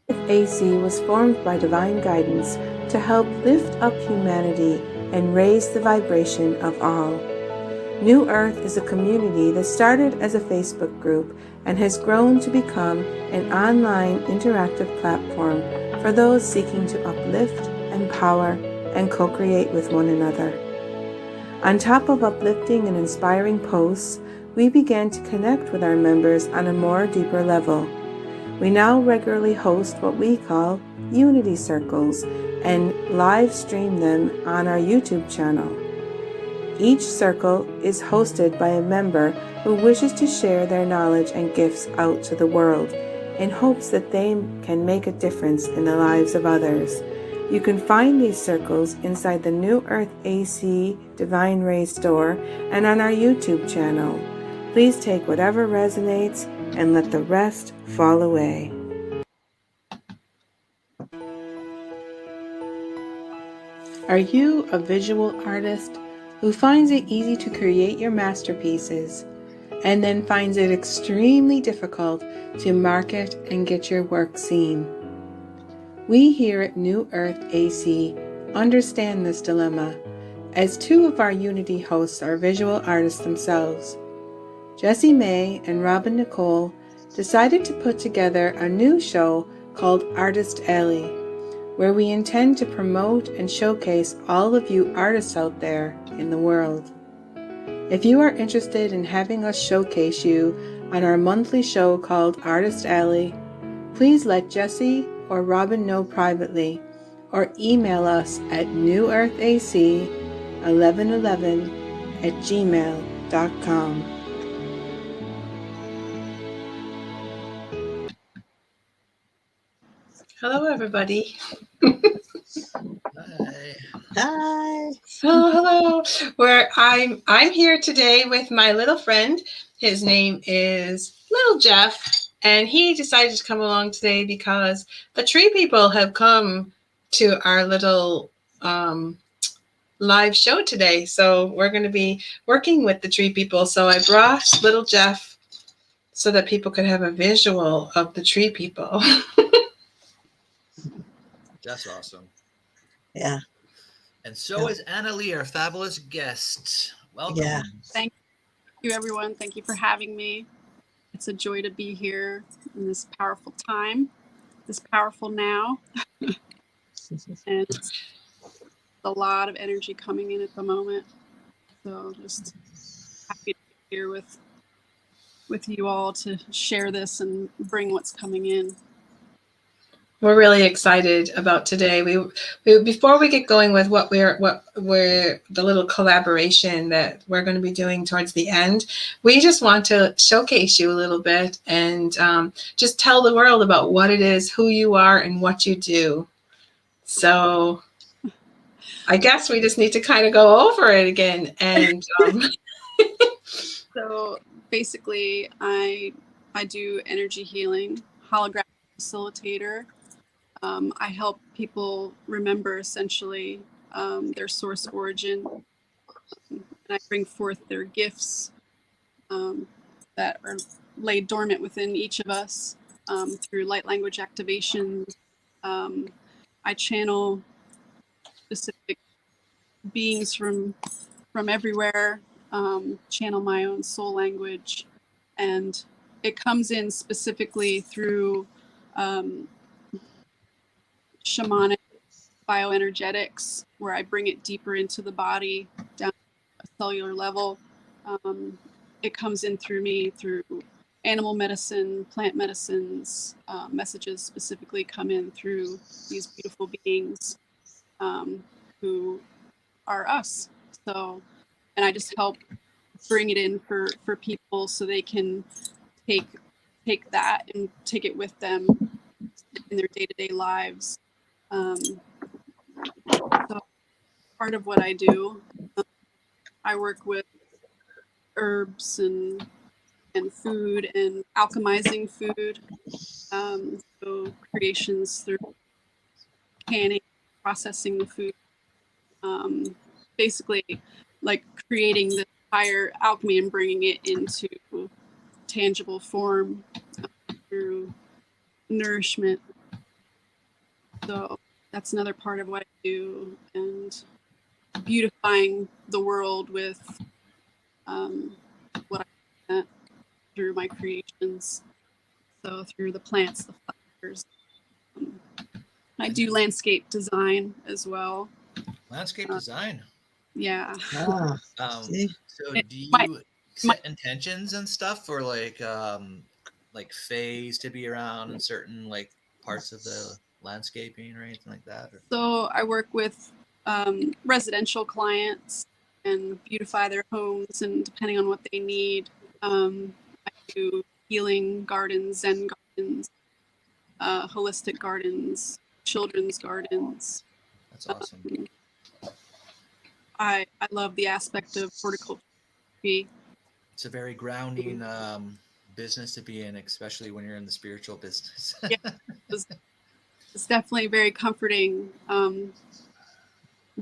AC was formed by divine guidance to help lift up humanity and raise the vibration of all. New Earth is a community that started as a Facebook group and has grown to become an online interactive platform for those seeking to uplift, empower, and co-create with one another. On top of uplifting and inspiring posts, we began to connect with our members on a more deeper level. We now regularly host what we call Unity Circles and live stream them on our YouTube channel. Each circle is hosted by a member who wishes to share their knowledge and gifts out to the world in hopes that they can make a difference in the lives of others. You can find these circles inside the New Earth AC Divine Ray store and on our YouTube channel. Please take whatever resonates and let the rest fall away. Are you a visual artist who finds it easy to create your masterpieces and then finds it extremely difficult to market and get your work seen? We here at New Earth AC understand this dilemma, as two of our Unity hosts are visual artists themselves. Jessie May and Robin Nicole decided to put together a new show called Artist Alley, where we intend to promote and showcase all of you artists out there in the world. If you are interested in having us showcase you on our monthly show called Artist Alley, please let Jessie or Robin know privately or email us at newearthac1111@gmail.com. Hello, everybody. Hi. Hi. Hello. I'm here today with my little friend. His name is Little Jeff, and he decided to come along today because the tree people have come to our little live show today. So we're going to be working with the tree people. So I brought Little Jeff so that people could have a visual of the tree people. That's awesome. Yeah. And so is Annalie, our fabulous guest. Welcome. Yeah. Thank you, everyone. Thank you for having me. It's a joy to be here in this powerful time, this powerful now. And it's a lot of energy coming in at the moment. So just happy to be here with you all to share this and bring what's coming in. We're really excited about today. We before we get going with what we're the little collaboration that we're going to be doing towards the end, we just want to showcase you a little bit and just tell the world about what it is, who you are, and what you do. So I guess we just need to kind of go over it again. And so basically, I do energy healing, holographic facilitator. I help people remember essentially their source origin, and I bring forth their gifts that are laid dormant within each of us through light language activation. I channel specific beings from everywhere, channel my own soul language, and it comes in specifically through Shamanic BioEnergetics, where I bring it deeper into the body, down to a cellular level. It comes in through me through animal medicine, plant medicines. Messages specifically come in through these beautiful beings who are us. So, and I just help bring it in for people so they can take that and take it with them in their day-to-day lives. So part of what I do, I work with herbs and food and alchemizing food. So creations through canning, processing the food, basically like creating the higher alchemy and bringing it into tangible form through nourishment So that's another part of what I do, and beautifying the world with what I present through my creations. So through the plants, the flowers. I do landscape design as well. Landscape design. Yeah. Ah, see? So It do you might- set intentions and stuff for like phase to be around in certain like parts of the landscaping or anything like that? Or? So I work with residential clients and beautify their homes, and depending on what they need, I do healing gardens, Zen gardens, holistic gardens, children's gardens. That's awesome. I love the aspect of horticulture. It's a very grounding business to be in, especially when you're in the spiritual business. Yeah, it's definitely very comforting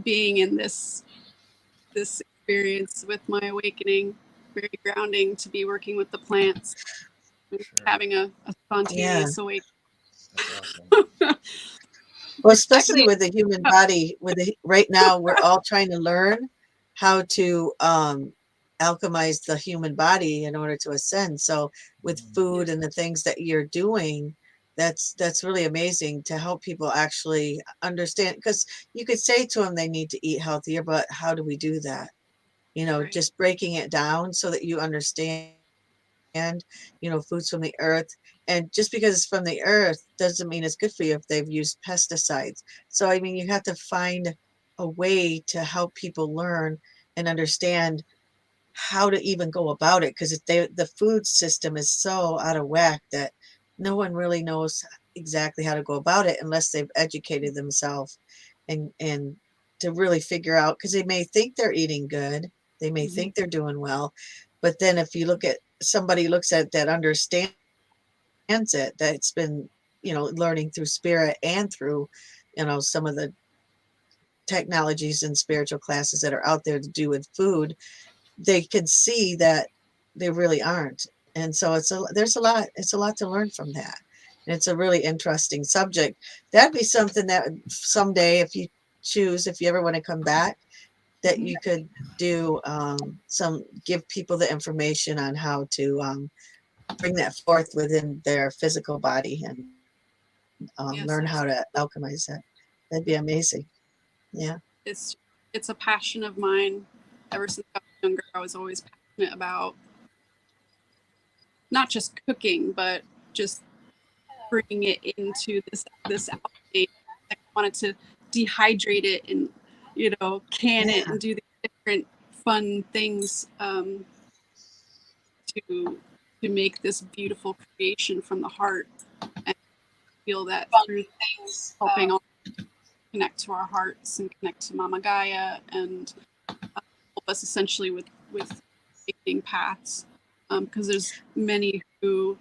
being in this experience with my awakening. Very grounding to be working with the plants, Sure. having a spontaneous awakening. That's awesome. Well, especially with the human body, right now we're all trying to learn how to alchemize the human body in order to ascend. So with food and the things that you're doing, that's really amazing to help people actually understand, because you could say to them they need to eat healthier, but how do we do that? You know, Right. just breaking it down so that you understand, you know, foods from the earth. And just because it's from the earth doesn't mean it's good for you if they've used pesticides. So, I mean, you have to find a way to help people learn and understand how to even go about it, because the food system is so out of whack that no one really knows exactly how to go about it unless they've educated themselves and to really figure out, because they may think they're eating good, they may think they're doing well, but then if you look at somebody looks at that understands it, that's been, you know, learning through spirit and through, you know, some of the technologies and spiritual classes that are out there to do with food, they can see that they really aren't. And so it's a lot to learn from that. And it's a really interesting subject. That'd be something that someday, if you choose, if you ever want to come back, that you could do give people the information on how to bring that forth within their physical body and Yes, learn how to alchemize it. That'd be amazing. Yeah. It's a passion of mine. Ever since I was younger, I was always passionate about not just cooking, but just bringing it into this alchemy. I wanted to dehydrate it and, you know, can it and do the different fun things to make this beautiful creation from the heart, and feel that through things helping all connect to our hearts and connect to Mama Gaia, and help us essentially with awakening paths, because there's many who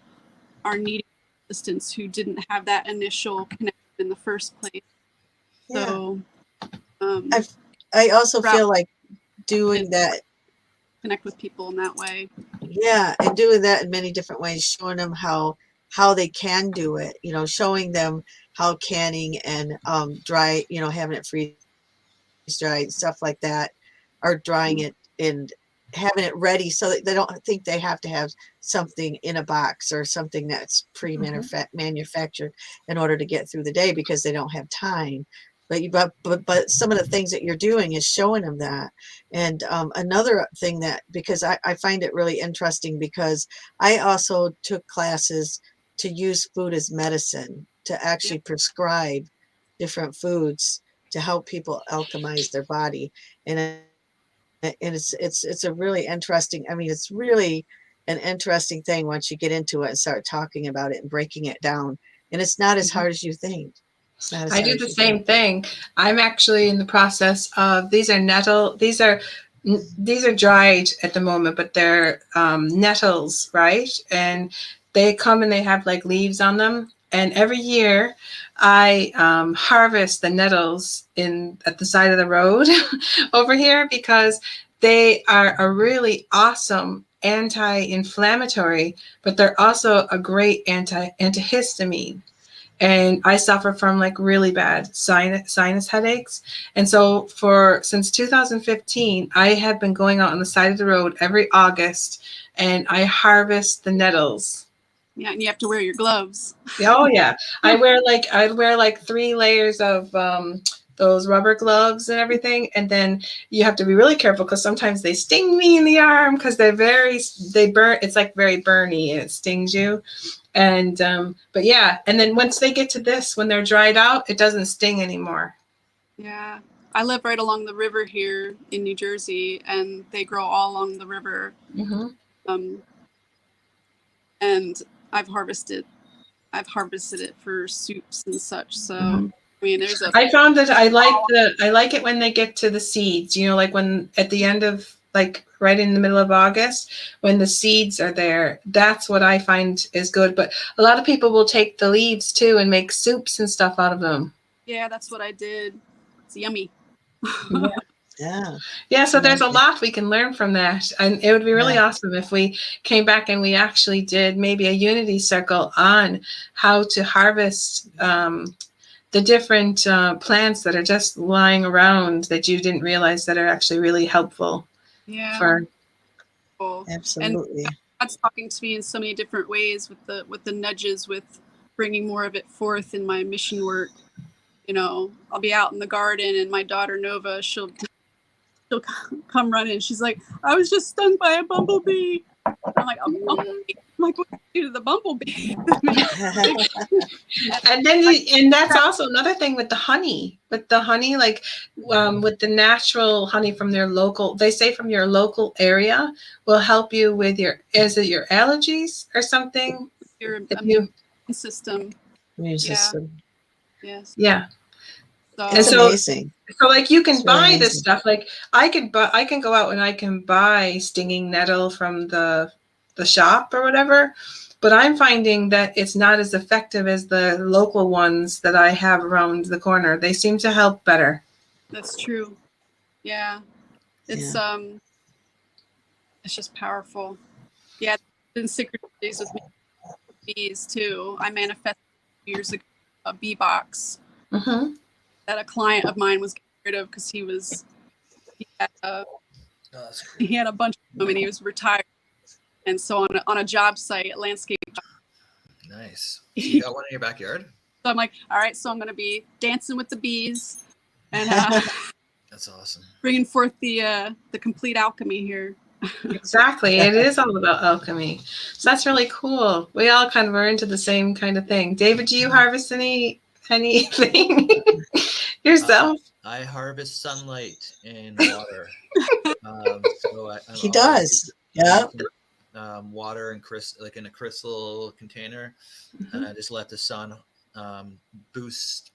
are needing assistance who didn't have that initial connection in the first place. Yeah. So I also feel like doing that, connect with people in that way. yeah, and doing that in many different ways, showing them how they can do it, you know, showing them how canning and dry, you know, having it freeze dried, stuff like that, or drying it and having it ready so that they don't think they have to have something in a box or something that's manufactured in order to get through the day, because they don't have time. But some of the things that you're doing is showing them that. And another thing that, because I find it really interesting, because I also took classes to use food as medicine, to actually prescribe different foods to help people alchemize their body. And it's a really interesting, I mean, it's really an interesting thing once you get into it and start talking about it and breaking it down. And it's not as hard as you think. It's not as I hard do as the you same think. thing. I'm actually in the process of, these are dried at the moment, but they're nettles, right? And they come and they have like leaves on them. And every year I harvest the nettles at the side of the road over here, because they are a really awesome anti-inflammatory, but they're also a great antihistamine. and I suffer from like really bad sinus headaches. And so since 2015, I have been going out on the side of the road every August, and I harvest the nettles. Yeah, and you have to wear your gloves. Oh yeah, I'd wear like 3 layers of those rubber gloves and everything, and then you have to be really careful because sometimes they sting me in the arm because they burn. It's like very burny and it stings you. And but yeah, and then once they get to this, when they're dried out, it doesn't sting anymore. Yeah, I live right along the river here in New Jersey, and they grow all along the river. Mm-hmm. And I've harvested it for soups and such. So I mean, I found that I like it when they get to the seeds, you know, like when at the end of, like right in the middle of August, when the seeds are there, that's what I find is good. But a lot of people will take the leaves too and make soups and stuff out of them. Yeah, that's what I did. It's yummy. Yeah. So there's a lot we can learn from that, and it would be really Yeah. awesome if we came back and we actually did maybe a unity circle on how to harvest the different plants that are just lying around that you didn't realize that are actually really helpful. Yeah. For cool. Absolutely. And God's talking to me in so many different ways with the nudges, with bringing more of it forth in my mission work. You know, I'll be out in the garden, and my daughter Nova, she'll come running. She's like, I was just stung by a bumblebee. I'm like, a bumblebee? I'm like, what did you do to the bumblebee? and that's also another thing with the honey. With the honey, like with the natural honey from their local, they say from your local area will help you with your allergies or something? Your immune system. Immune system. Yes. Yeah. It's amazing. So like you can It's really buy this amazing. stuff. Like I can go out and I can buy stinging nettle from the shop or whatever, but I'm finding that it's not as effective as the local ones that I have around the corner. They seem to help better. That's true. Yeah. It's it's just powerful. Yeah, been synchronicities with me, bees too. I manifested years ago a bee box that a client of mine was getting rid of because he had a bunch of them and he was retired. And so on a job site, a landscape job. Nice. So you got one in your backyard? So I'm like, all right, so I'm going to be dancing with the bees and that's awesome. Bringing forth the complete alchemy here. Exactly. It is all about alchemy. So that's really cool. We all kind of are into the same kind of thing. David, do you harvest anything yourself? I harvest sunlight and water. He does. Yeah. Water and like in a crystal container, and I just let the sun boost.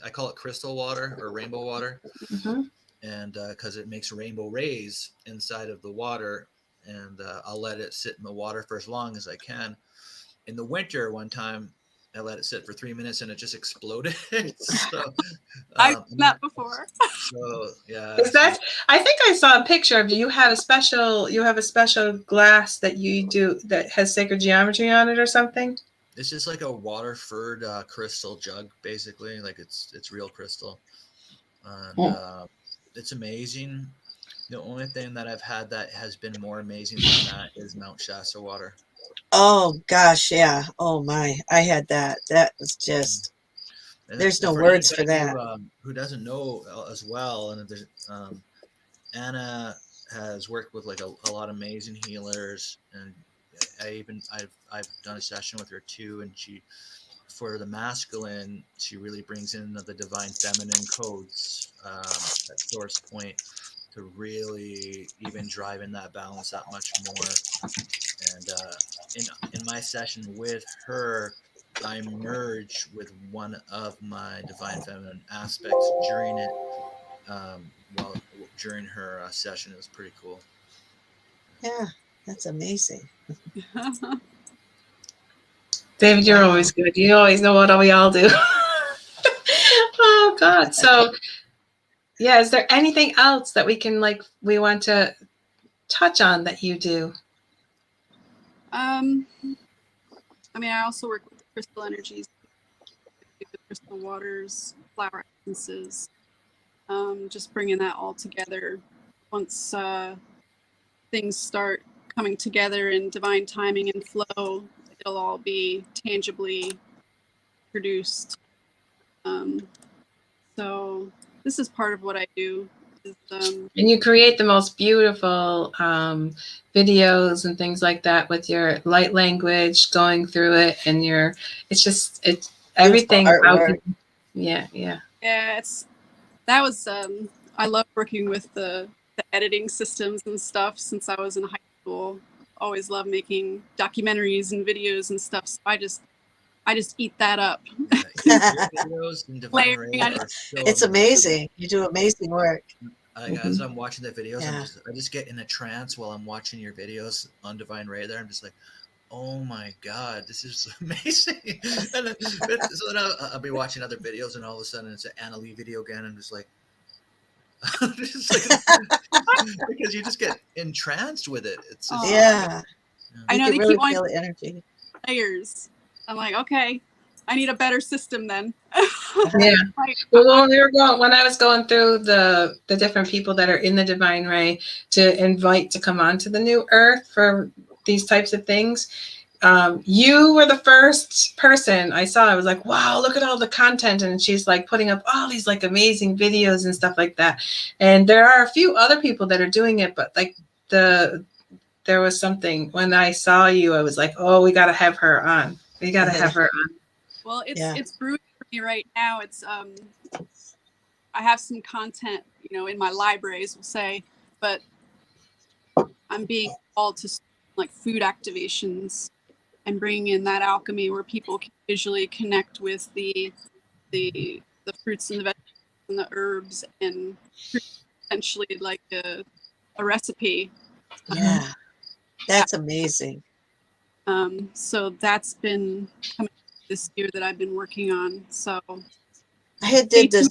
I call it crystal water or rainbow water, and because it makes rainbow rays inside of the water, and I'll let it sit in the water for as long as I can. In the winter, one time I let it sit for 3 minutes and it just exploded. So, I've done that before. So yeah. Is that? I think I saw a picture of you. You have a special glass that you do that has sacred geometry on it or something. It's just like a water-filled crystal jug, basically. Like it's real crystal, and it's amazing. The only thing that I've had that has been more amazing than that is Mount Shasta water. Oh gosh, yeah. Oh my, I had that. That was just. And there's no words for that. Who doesn't know as well, and there's Anna has worked with like a lot of amazing healers, and I've done a session with her too, and she, for the masculine, she really brings in the divine feminine codes at source point to really even drive in that balance that much more. And in my session with her, I merge with one of my divine feminine aspects during it. During her session, it was pretty cool. Yeah, that's amazing. David, you're always good. You always know what we all do. Oh God. So yeah, is there anything else that we want to touch on that you do? I mean, I also work with crystal energies waters, flower essences, just bringing that all together. Once things start coming together in divine timing and flow, it'll all be tangibly produced. So this is part of what I do. Is, and you create the most beautiful videos and things like that with your light language going through it, and it's everything about it. Yeah. Yeah, I love working with the editing systems and stuff since I was in high school. Always loved making documentaries and videos and stuff. So I just eat that up. Your videos in Divine Ray are so it's amazing. You do amazing work. As I'm watching the videos, Yeah. I just get in a trance while I'm watching your videos on Divine Ray there. I'm just like, oh my God, this is amazing. And then, so then I'll be watching other videos, and all of a sudden it's an Anna Lee video again. I'm just like, because you just get entranced with it. It's just, yeah. I know you they really keep feel the energy. Layers. I'm like, okay, I need a better system then. Yeah. Well, when I was going through the different people that are in the Divine Ray to invite to come onto the new Earth for these types of things, you were the first person I saw. I was like, wow, look at all the content. And she's like putting up all these like amazing videos and stuff like that. And there are a few other people that are doing it, but like there was something when I saw you, I was like, oh, we got to have her on. We got to have her on. Well, it's brewing for me right now. It's I have some content, in my libraries, we'll say, but I'm being called to like food activations and bringing in that alchemy where people can visually connect with the fruits and the vegetables and the herbs and potentially like a recipe. Yeah, that's amazing. So that's been coming this year that I've been working on. So I had did this.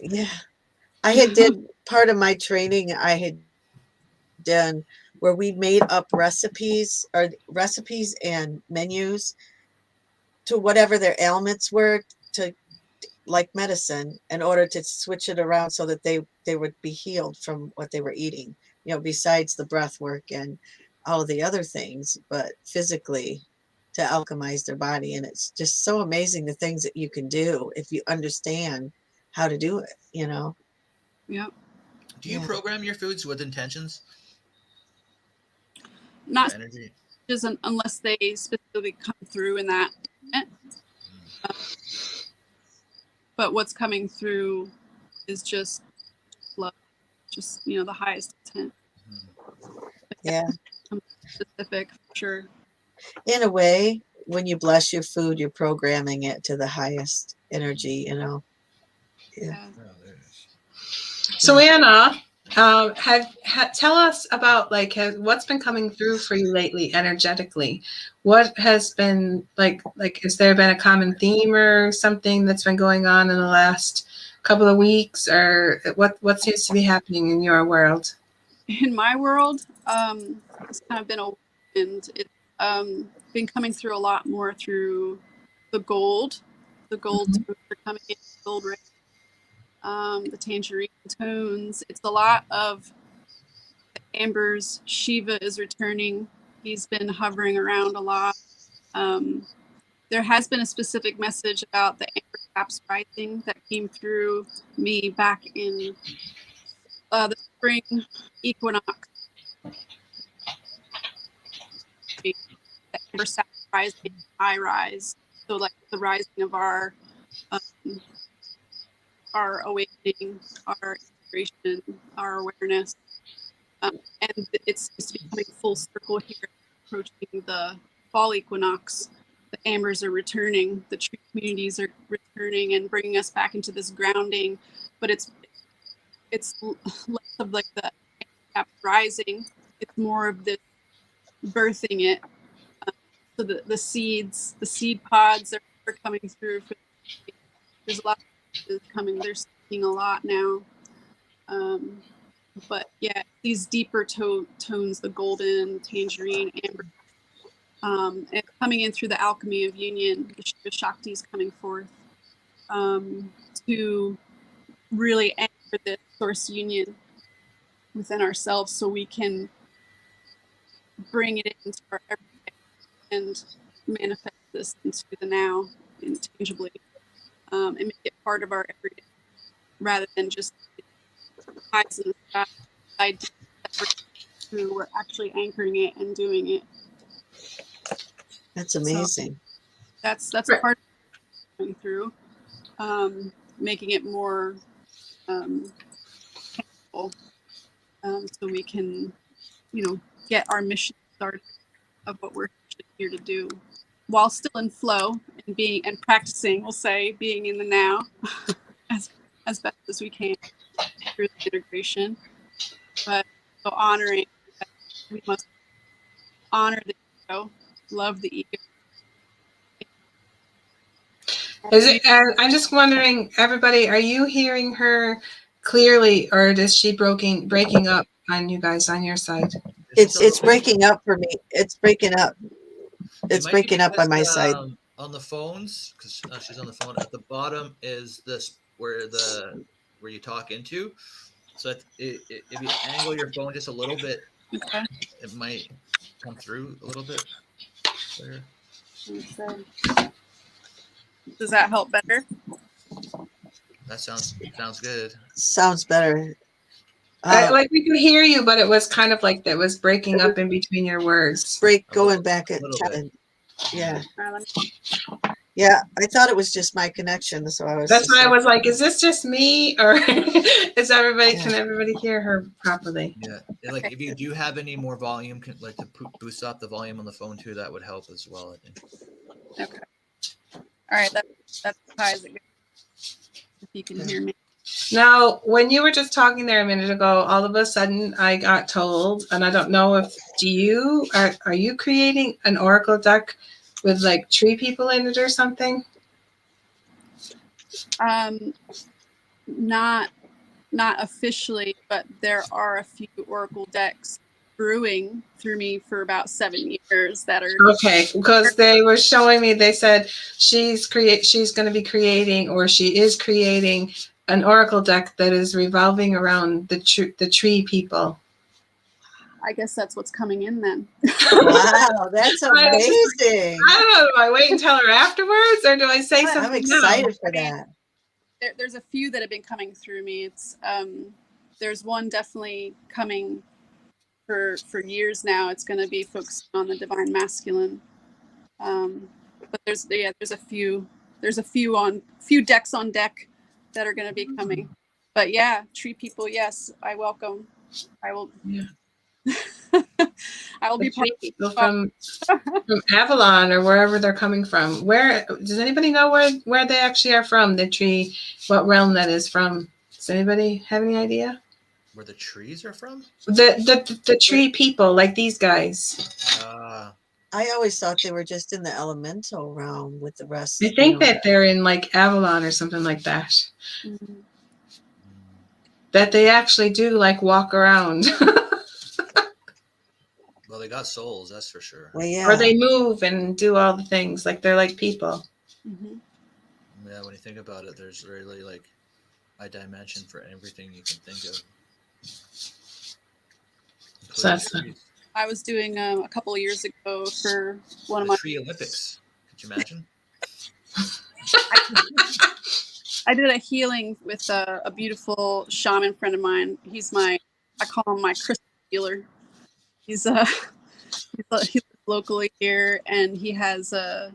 Yeah, I had did part of my training. I had done where we made up recipes and menus to whatever their ailments were, to like medicine, in order to switch it around so that they would be healed from what they were eating, besides the breath work and all of the other things, but physically to alchemize their body. And it's just so amazing the things that you can do if you understand how to do it. Yep. Do you program your foods with intentions? Not energy, unless they specifically come through in that. But what's coming through is just love, just the highest intent. Yeah. Specific, for sure. In a way, when you bless your food, you're programming it to the highest energy. Yeah. So Anna, tell us about what's been coming through for you lately energetically. What has been like has there been a common theme or something that's been going on in the last couple of weeks, or what seems to be happening in your world? In my world, it's kind of been and it's been coming through a lot more through the gold tones are coming in, gold ray, the tangerine tones. It's a lot of the ambers. Shiva is returning. He's been hovering around a lot. There has been a specific message about the amber caps rising that came through me back in the spring equinox. The amber sap rising, I rise. So like the rising of our awakening, our inspiration, our awareness. And it seems to be coming full circle here, approaching the fall equinox. The ambers are returning, the tree communities are returning and bringing us back into this grounding. But it's less of like the rising. It's more of this birthing it. So the seed pods are coming through. There's a lot of coming. They're speaking a lot now. But yeah, these deeper tones, the golden, tangerine, amber, and coming in through the alchemy of union, the Shiva Shaktis coming forth, to really anchor this source union within ourselves so we can bring it into our everyday and manifest this into the now intangibly, and make it part of our everyday rather than just eyes in the sky ideas that we're actually anchoring it and doing it. That's amazing. So that's a part of going through, making it more tangible, so we can, get our mission started of what we're actually here to do, while still in flow and practicing. We'll say being in the now as best as we can through the integration, but so honoring that we must honor the ego, love the ego. I'm just wondering, everybody, are you hearing her clearly, or is she breaking up on you guys on your side? It's breaking up for me. It's breaking up. It's breaking up on my side. On the phones, because she's on the phone. At the bottom is this where you talk into. So if you angle your phone just a little bit, Okay. it might come through a little bit clearer. Does that help better? That sounds good. Sounds better. Like we could hear you, but it was kind of like that was breaking up in between your words. Going back at 10. Yeah. Yeah, I thought it was just my connection, so I was. That's why I was like, "Is this just me, or is everybody? Yeah. Can everybody hear her properly?" Yeah, like if you do have any more volume, like to boost up the volume on the phone too, that would help as well, I think. Okay. All right, that's as high as it goes. If you can hear me. Now, when you were just talking there a minute ago, all of a sudden I got told, and I don't know if are you creating an oracle deck with like tree people in it or something? Not officially, but there are a few oracle decks brewing through me for about 7 years that are okay, because they were showing me, they said she's going to be creating, or she is creating, an oracle deck that is revolving around the tree people. I guess that's what's coming in then. Wow, that's amazing. I don't know. Do I wait and tell her afterwards, or do I say something? I'm excited for that. There's a few that have been coming through me. It's there's one definitely coming for years now. It's going to be focused on the divine masculine. But there's a few decks on deck that are going to be coming. But yeah, tree people, yes, I welcome. I will. Yeah. I will be part of from Avalon or wherever they're coming from. Where does anybody know where they actually are from? The tree, what realm that is from? Does anybody have any idea? Where the trees are from? The tree people, like these guys. I always thought they were just in the elemental realm with the rest. I think that they're in like Avalon or something like that. Mm-hmm. That they actually do like walk around. Well, they got souls, that's for sure. Well, yeah. Or they move and do all the things, like they're like people. Mm-hmm. Yeah, when you think about it, there's really like a dimension for everything you can think of. So that's I was doing a couple of years ago for one of my Tree Olympics. Could you imagine? I did a healing with a beautiful shaman friend of mine. I call him my crystal healer. He's locally here, and he has a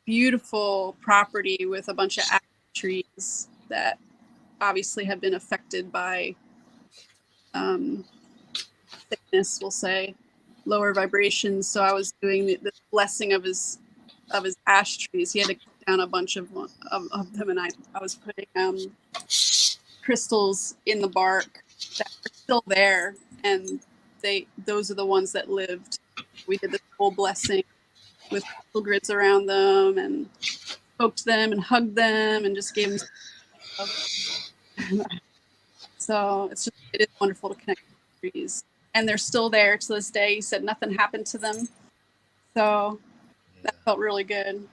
beautiful property with a bunch of active trees that obviously have been affected by sickness, we'll say, lower vibrations. So I was doing the blessing of his ash trees. He had to cut down a bunch of them, and I was putting crystals in the bark that are still there, and those are the ones that lived. We did this whole blessing with crystal grids around them, and poked them and hugged them and just gave them love. So it is wonderful to connect with the trees, and they're still there to this day. He said nothing happened to them. So That felt really good.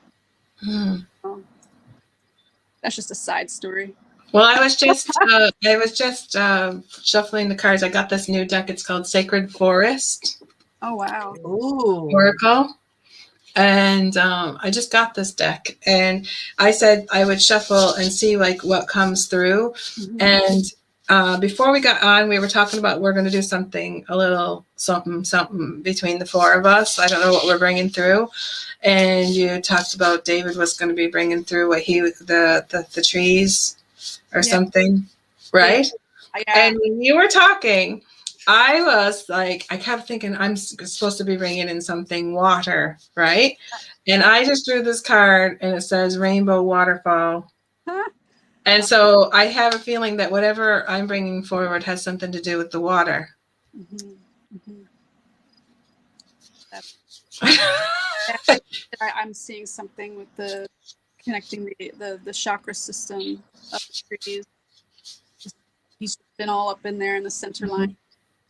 Hmm. That's just a side story. Well, I was just shuffling the cards. I got this new deck. It's called Sacred Forest Oh wow. Ooh. Oracle. And I just got this deck, and I said I would shuffle and see like what comes through. Mhm. And before we got on, we were talking about we're going to do something, a little something between the four of us. I don't know what we're bringing through. And you talked about David was going to be bringing through what the trees or something, right? Yeah. And when you were talking, I was like, I kept thinking I'm supposed to be bringing in something water, right? And I just drew this card and it says Rainbow Waterfall. And so I have a feeling that whatever I'm bringing forward has something to do with the water. Mhm. Mhm. Mm-hmm. I'm seeing something with the connecting the chakra system of the trees. He's been all up in there in the center line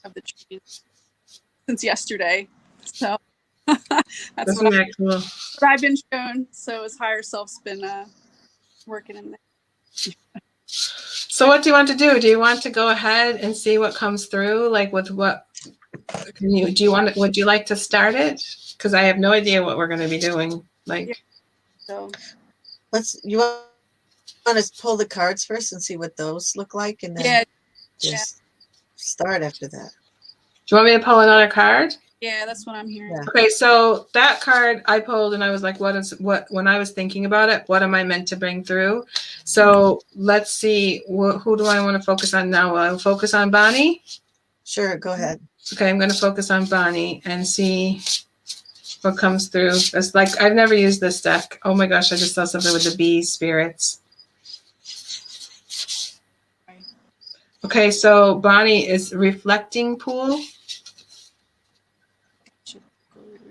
of the trees since yesterday. So that's Isn't that cool? what I've been shown. So his higher self's been working in there. So what do you want to do? Do you want to go ahead and see what comes through? Like with what would you like to start it? Because I have no idea what we're going to be doing. Like, Yeah. So You want to pull the cards first and see what those look like, and then just start after that. do you want me to pull another card? Yeah, that's what I'm hearing. Yeah. Okay, so that card I pulled and I was like, when I was thinking about it, what am I meant to bring through? So let's see, who do I want to focus on now? Will I focus on Bonnie? Sure, go ahead. Okay, I'm going to focus on Bonnie and see what comes through. It's like, I've never used this deck. Oh my gosh, I just saw something with the bee spirits. Okay, so Bonnie is reflecting pool.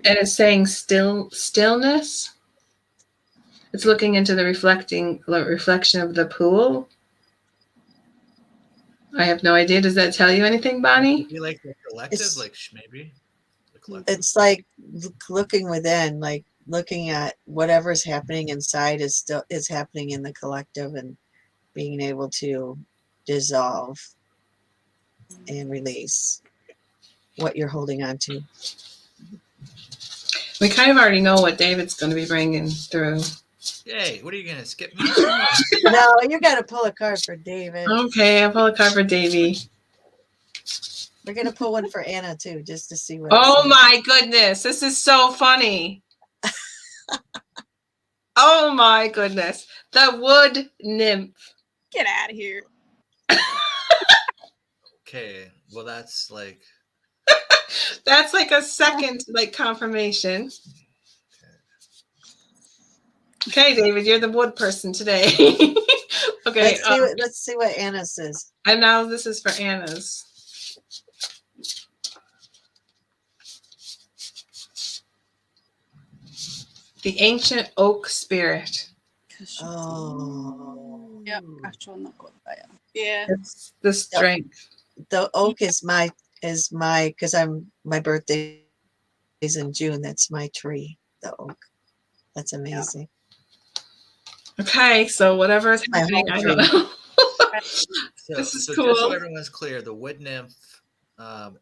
And it's saying stillness. It's looking into the reflection of the pool. I have no idea. Does that tell you anything, Bonnie? Maybe like the collective, like maybe the collective. It's like looking within, like looking at whatever's happening inside is happening in the collective, and being able to dissolve and release what you're holding on to. We kind of already know what David's going to be bringing through. Yay, what are you going to skip me? No, you got to pull a card for David. Okay, I'll pull a card for Davy. We're going to pull one for Anna too, just to see what. Oh my goodness, this is so funny. Oh my goodness. The wood nymph. Get out of here. Okay, well that's like That's like a second like confirmation. Okay, David, you're the wood person today. Okay. Let's see what Anna says. And now this is for Anna's. The ancient oak spirit. Oh. Yep. Yeah. It's the strength. The oak is my because my birthday is in June. That's my tree, the oak. That's amazing. Okay, so whatever is happening, I don't know. This is cool. Just so everyone's clear, the wood nymph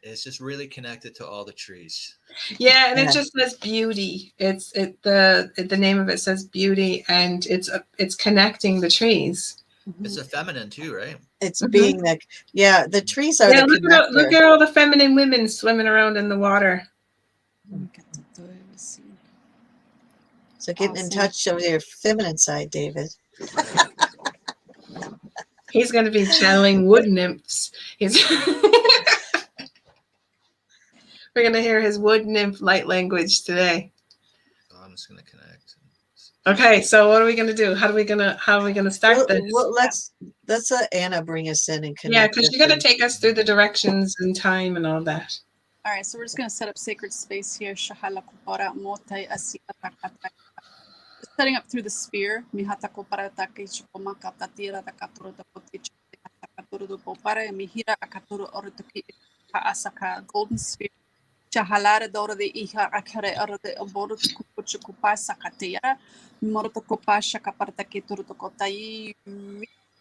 is just really connected to all the trees. Yeah, and it just says beauty. The name of it says beauty, and it's connecting the trees. It's a feminine too, right? It's being like, the trees are the connector. Look at all the feminine women swimming around in the water. So getting in touch with your feminine side, David. He's going to be channeling wood nymphs. We're going to hear his wood nymph light language today. So I'm just going to connect. Okay, so what are we going to do? How are we going to start this? Well, let's let Anna bring us in and connect. Yeah, because you're going to take us through the directions and time and all that. All right, so we're just going to set up sacred space here. Setting up through the sphere. Golden sphere. Shahalara dora de iha akare arade aboru kupuchukupa sakatera. Morotokopa shakaparta keturutokotai.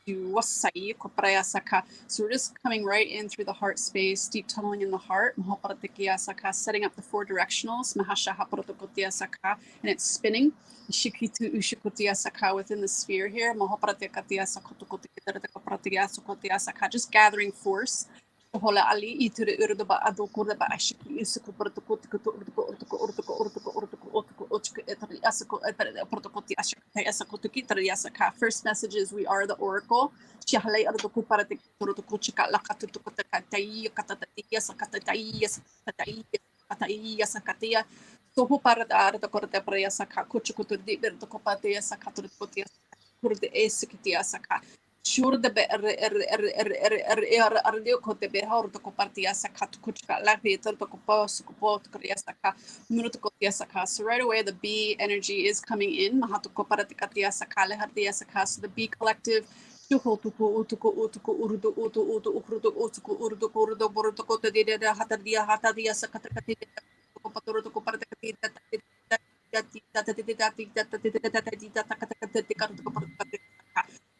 Wasai kopraya saka. So we're just coming right in through the heart space, deep tunneling in the heart. Mahoparatikia saka, setting up the 4 directionals. Mahasha haparotokotia saka, and it's spinning. Shikitu ushikutia saka within the sphere here. Mahoparatikatia sakotokotia saka, just gathering force. Hola ali ituru urduba adokurba ashiki isuku protokotiku urtuko. First message is we are the oracle. Shahalay arduku paratik urtuko chika lakatutukotakai katatatia sakatatai sakatatai sakatia. Soho parada the korte praya saka kuchukutu di bertokopatia sakatukotia kurde esikitia saka. Sure the ardio kote be haur to kopartia saka to kuchka la to kopos kopot kriasaka minuto kotia saka. So right away the B energy is coming in. Mahato kopartikatia saka le hardia saka. So the B collective tuko tuko utuko utuko urdu utu utu ukrudu utuko urdu urdu boruto kote de hatadia sakatakati kopatoro to kopartikati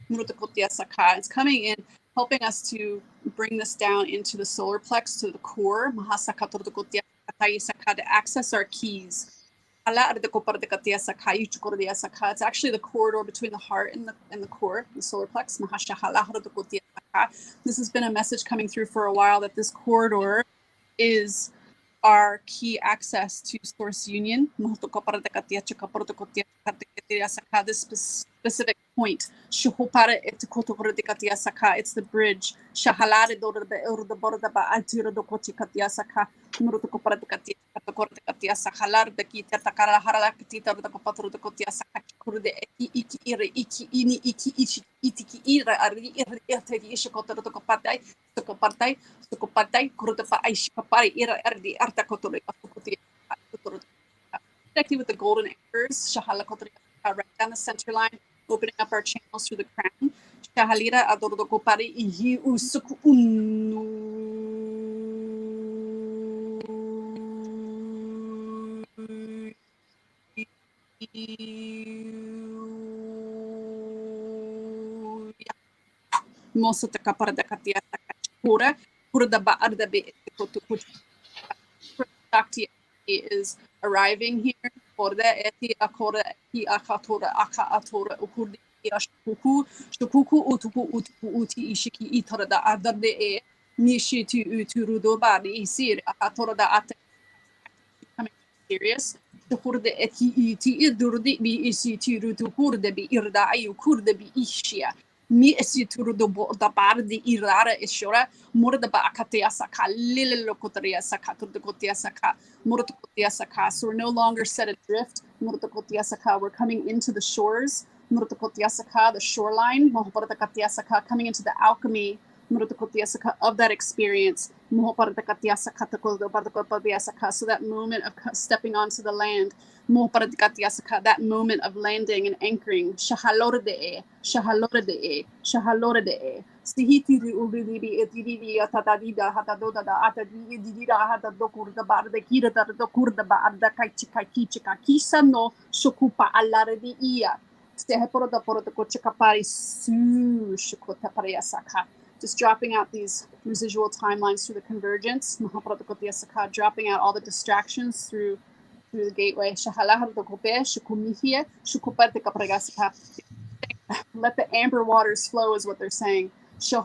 it's coming in, helping us to bring this down into the solar plex, to the core, to access our keys. It's actually the corridor between the heart and the core, the solar plex. This has been a message coming through for a while, that this corridor is our key access to source union. This specific point. It's the bridge. Connecting with the golden anchors, right down the center line, opening up our channels through the crown. Shahalira adorokopari ihi usuku Mosata kaparada katia sakura, kurda ba arda be Shakti is arriving here. Korda eti akora eti akatora aka atora ukurdi ashuku shukuku utuku uti ishiki itora da adarde e nishi tu uturudo bari isir akatora da ata becoming serious. Shukurde eti iti idurdi bi isi tiru tu kurde bi irda ayu kurde bi ishia. Mi esi turu da bar di irara ishora murda ba akatia saka lile lokotaria saka turda kotia saka murda kotia saka. So we're no longer set adrift. Murda kotia saka. We're coming into the shores. Murda kotia saka, the shoreline. Mohopara katia saka, coming into the alchemy of that experience. So that moment of stepping onto the land, that moment of landing and anchoring. Just dropping out these residual timelines through the convergence, dropping out all the distractions through the gateway. Let the amber waters flow is what they're saying. You're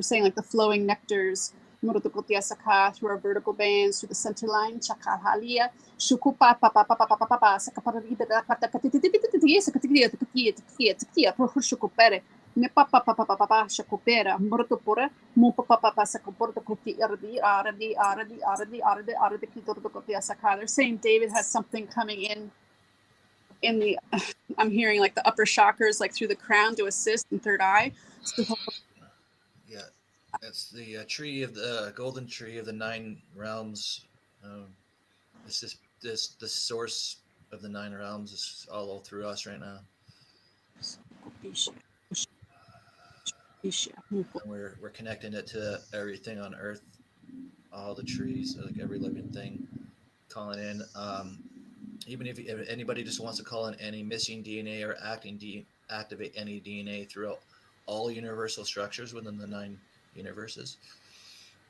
saying like the flowing nectars through our vertical bands, through the center line, chakalhalia, shukupa papa papa papa papa sakaparida shukupere, ne papa papa papa shakupera, mortopora, mu papa papa sakaporta kuki ardi ardi ardi ardi ardi ardi kitortokotia saka. They're saying David has something coming in the I'm hearing like the upper chakras, like through the crown to assist in third eye. Yeah, it's the tree of the golden tree of the 9 realms. It's this source of the 9 realms is all through us right now. And we're connecting it to everything on Earth, all the trees, like every living thing, calling in. Even if anybody just wants to call in any missing DNA or activate any DNA throughout all universal structures within the 9 universes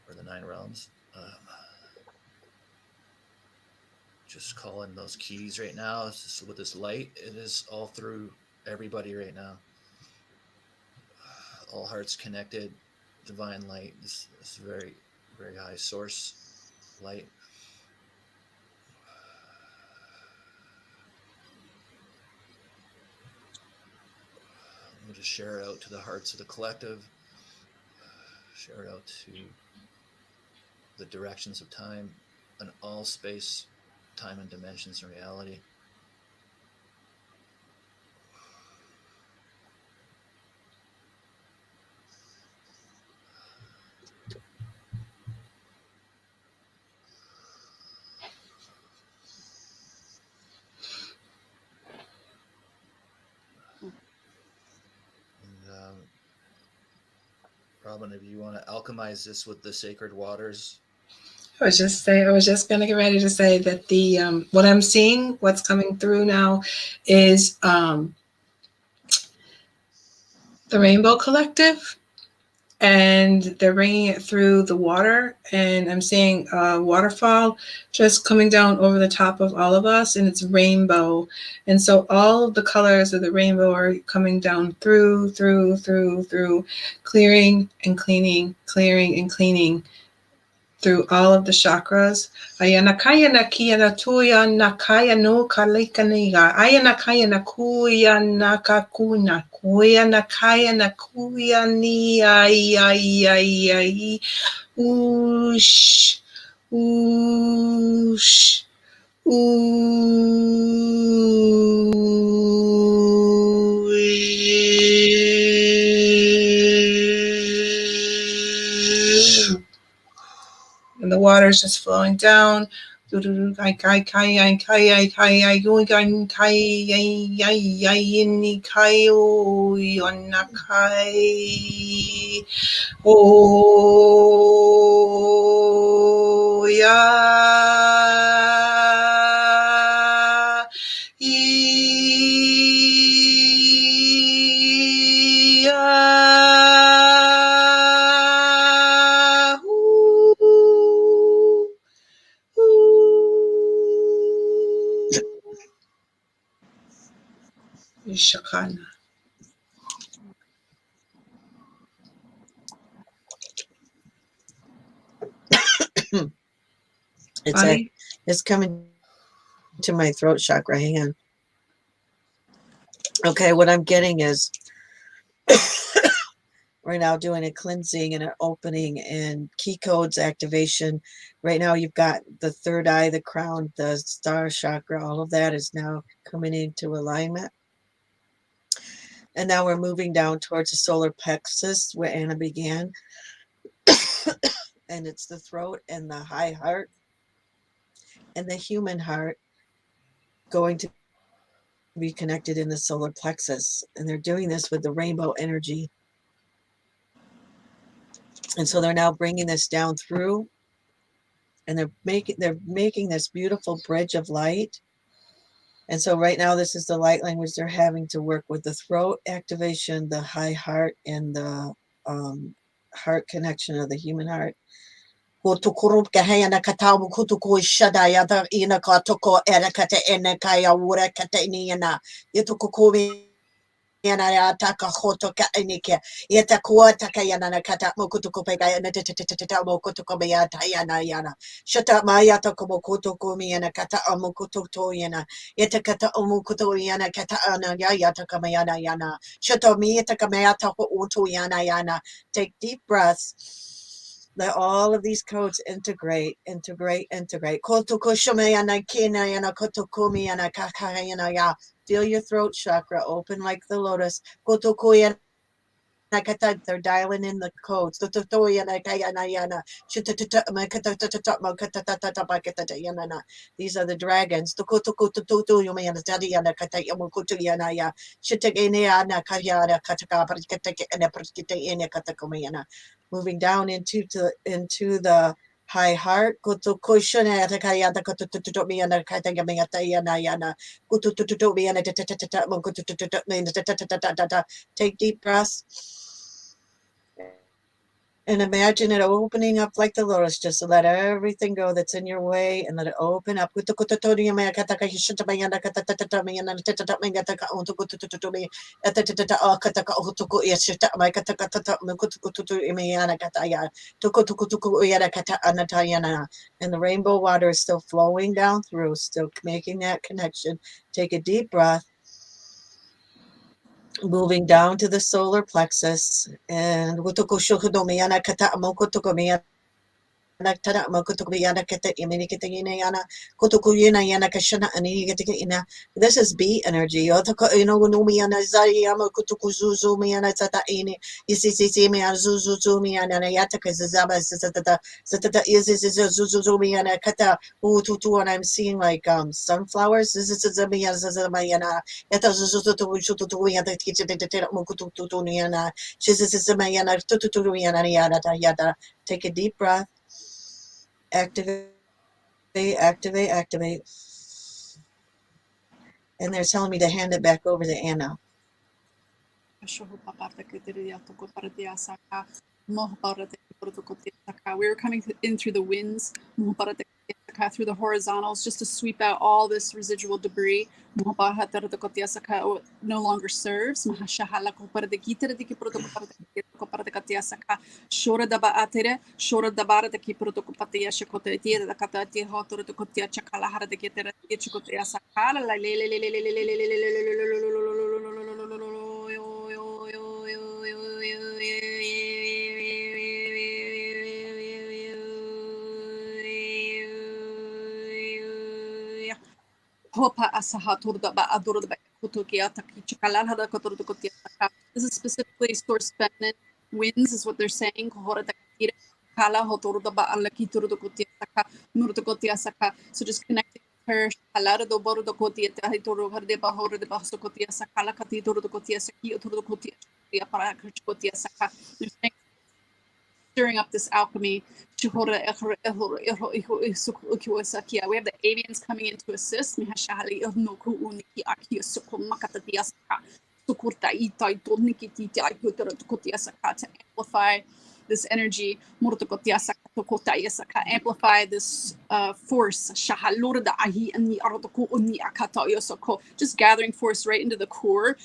or the 9 realms. Just call in those keys right now. It's just with this light, it is all through everybody right now. All hearts connected, divine light. This very, very high source light. We'll just share it out to the hearts of the collective, share it out to the directions of time and all space, time and dimensions and reality. And Robin, if you want to alchemize this with the sacred waters. I was just going to get ready to say that the what I'm seeing, what's coming through now, is the Rainbow Collective, and they're bringing it through the water, and I'm seeing a waterfall just coming down over the top of all of us, and it's rainbow, and so all of the colors of the rainbow are coming down through, clearing and cleaning through all of the chakras. Ayana kaya na kia na tuya na kaya no kalikaniga. Ayana kaya na kuya na kakuna. Kuya na kaya na kuya ni ay. Oosh. Oosh. Oosh. And the water is just flowing down. Oh, Shakana. It's coming to my throat chakra. Hang on. Okay, what I'm getting is we're now doing a cleansing and an opening and key codes activation. Right now you've got the third eye, the crown, the star chakra, all of that is now coming into alignment. And now we're moving down towards the solar plexus where Anna began. And it's the throat and the high heart and the human heart going to be connected in the solar plexus. And they're doing this with the rainbow energy. And so they're now bringing this down through, and they're making this beautiful bridge of light. And so right now, this is the light language they're having to work with: the throat activation, the high heart, and the heart connection of the human heart. Yana ya taka hoto ka enike yeta kuata ka yana na kata mokutuko pega yana tata mokutuko ya tayana yana shata maya to mokutuko mi yana kata mokutuko yana yeta kata mokuto yana kata ana ya yata kamayana yana shata mi yeta kamayata ho uto yana. Take deep breaths. Let all of these codes integrate. Kotuko shumayana kina yana kotukumi yana kakayana ya. Feel your throat chakra open like the lotus. Kotokoya They're dialing in the codes. These are the dragons. Moving down into the high heart. Take deep breaths and imagine it opening up like the lotus. Just let everything go that's in your way and let it open up. And the rainbow water is still flowing down through, still making that connection. Take a deep breath. Moving down to the solar plexus and this is B energy. And I'm seeing like sunflowers. Take a deep breath. Activate. And they're telling me to hand it back over to Anna. We were coming in through the winds, through the horizontals, just to sweep out all this residual debris. No longer serves. This is specifically source feminine winds, is what they're saying. So just connecting with her. They're saying, stirring up this alchemy. We have the avians coming in to assist. To amplify this energy, amplify this force. Just gathering force right into the core.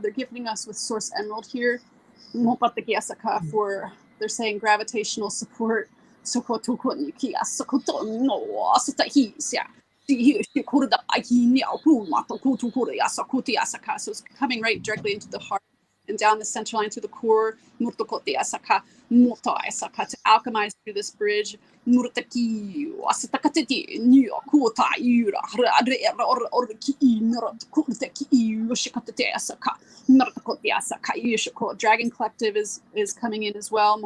They're gifting us with Source Emerald here. For, they're saying, gravitational support. So it's coming right directly into the heart and down the central line to the core. To alchemize through this bridge. Dragon Collective is coming in as well.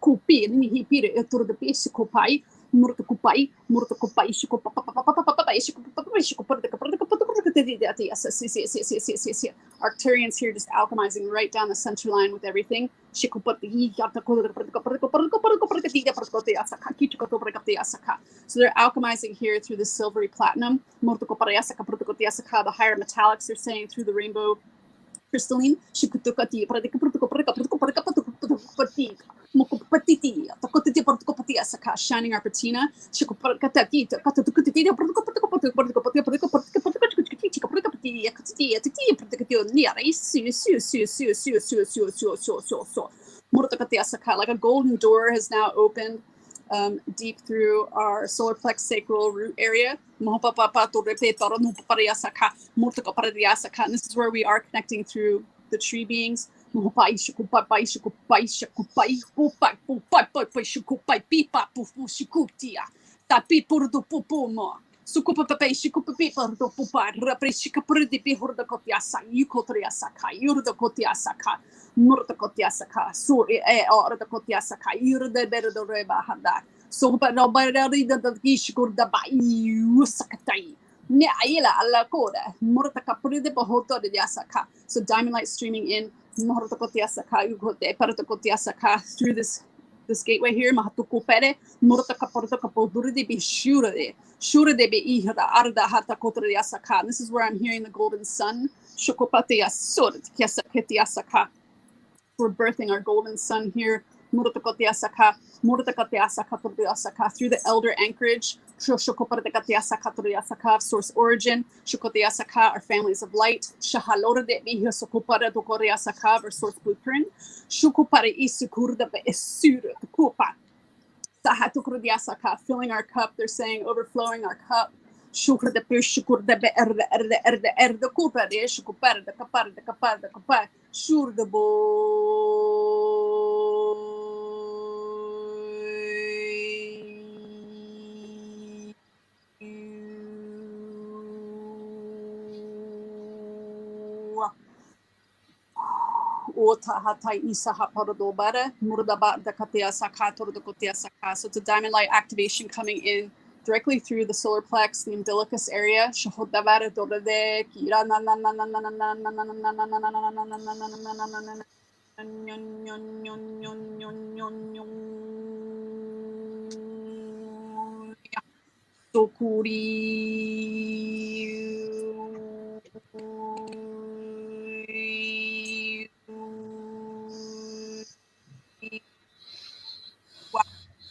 shikupi, ni hipire, etur the basic copai, murtakupai, Arcturians here just alchemizing right down the center line with everything. So they're alchemizing here through the silvery platinum. The higher metallics they're saying through the rainbow crystalline. Shining our patina. Like a golden door has now opened deep through our solar plex sacral root area. And this is where we are connecting through the tree beings. So diamond light streaming in through this gateway here. And this is where I'm hearing the golden sun. We're birthing our golden sun here. Through the elder anchorage, source origin, our families of light, our source blueprint, filling our cup, they're saying overflowing our cup. So it's a diamond light activation coming in directly through the solar plex, the umbilicus area.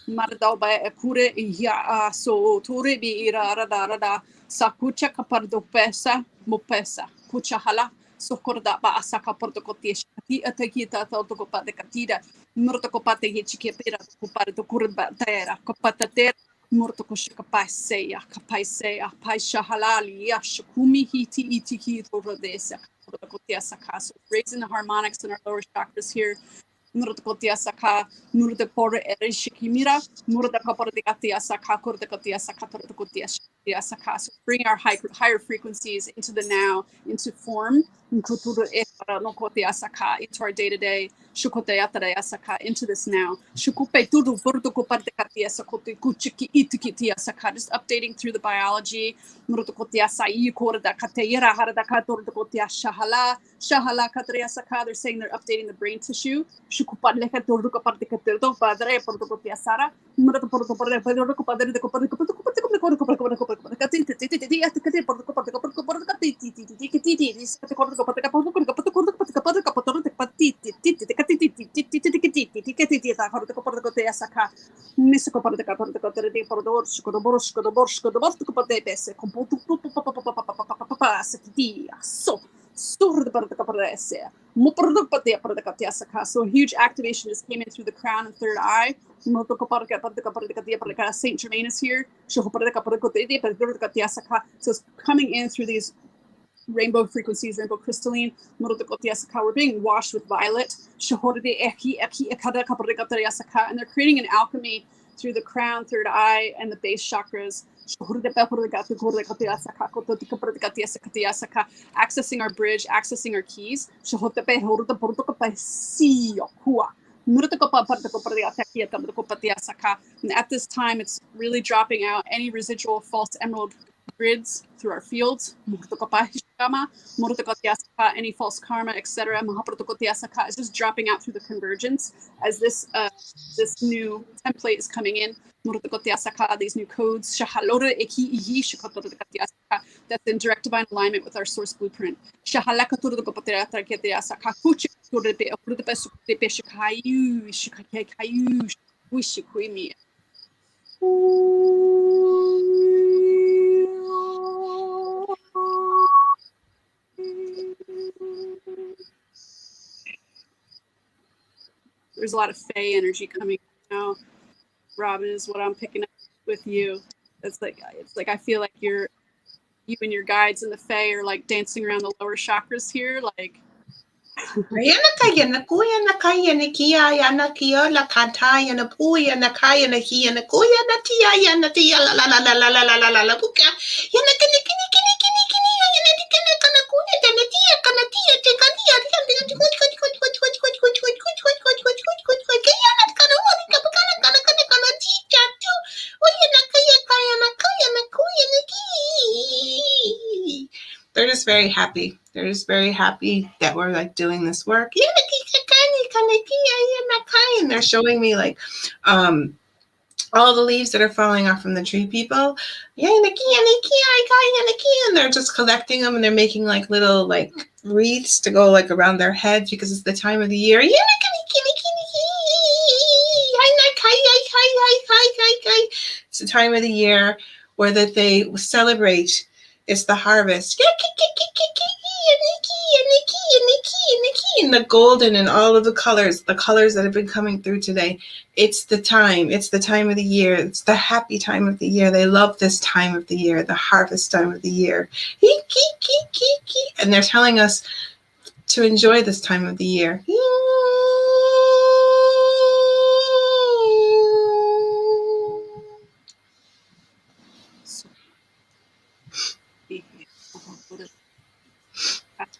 Mardauba ekure ya so tore bi ira rada sakucha kapardo pesa mopesa kucha hala sokorda ba asaka porto kotish ti atakita to kopate katida murto kopate hichike pera kopate kurba tera kopata ter murto koshika paiseya paisha halali ya shukumi hiti itiki to rodesa porto kotia sakaso raising the harmonics in our lower chakras here. Nurda saka, nurda pore erishikimira, nurda kapordigatia saka, kordakotia saka, tordakotia saka. So bring our higher frequencies into the now, into form, into our day-to-day, into this now. Just updating through the biology. They're saying they're updating the brain tissue. So a huge activation just came in through the crown and third eye. Saint Germain is here. So it's coming in through these rainbow frequencies, rainbow crystalline. We're being washed with violet. And they're creating an alchemy through the crown, third eye, and the base chakras. Accessing our bridge, accessing our keys. And at this time, it's really dropping out any residual false emerald grids through our fields. Any false karma, etc. It's just dropping out through the convergence as this new template is coming in. These new codes that's in direct divine alignment with our source blueprint. There's a lot of Fey energy coming now. Robin, is what I'm picking up with you. It's like I feel like you and your guides and the Fae are like dancing around the lower chakras here, like. Yana kaya na kuya na kaya na kia ya na kia la kataya na puya na kaya na kia na kuya na tia ya na tia la la la la la la la la la la buka yana kini kini kini kini kini ya na kana kana kuya na tia kana tia te kana tia tia tia kuch kuch kuch kuch kuch kuch kuch kuch kuch kuch kuch kuch kuch kuch kuch kaya na kana wani kana kana kana kana kana tia tu oya na kaya kaya na kuya na ki. They're just very happy. They're just very happy that we're like doing this work. And they're showing me like all the leaves that are falling off from the tree people. And they're just collecting them and they're making like little like wreaths to go like around their heads because it's the time of the year. It's the time of the year where that they celebrate. It's the harvest. And the golden and all of the colors that have been coming through today. It's the time of the year. It's the happy time of the year. They love this time of the year, the harvest time of the year. And they're telling us to enjoy this time of the year.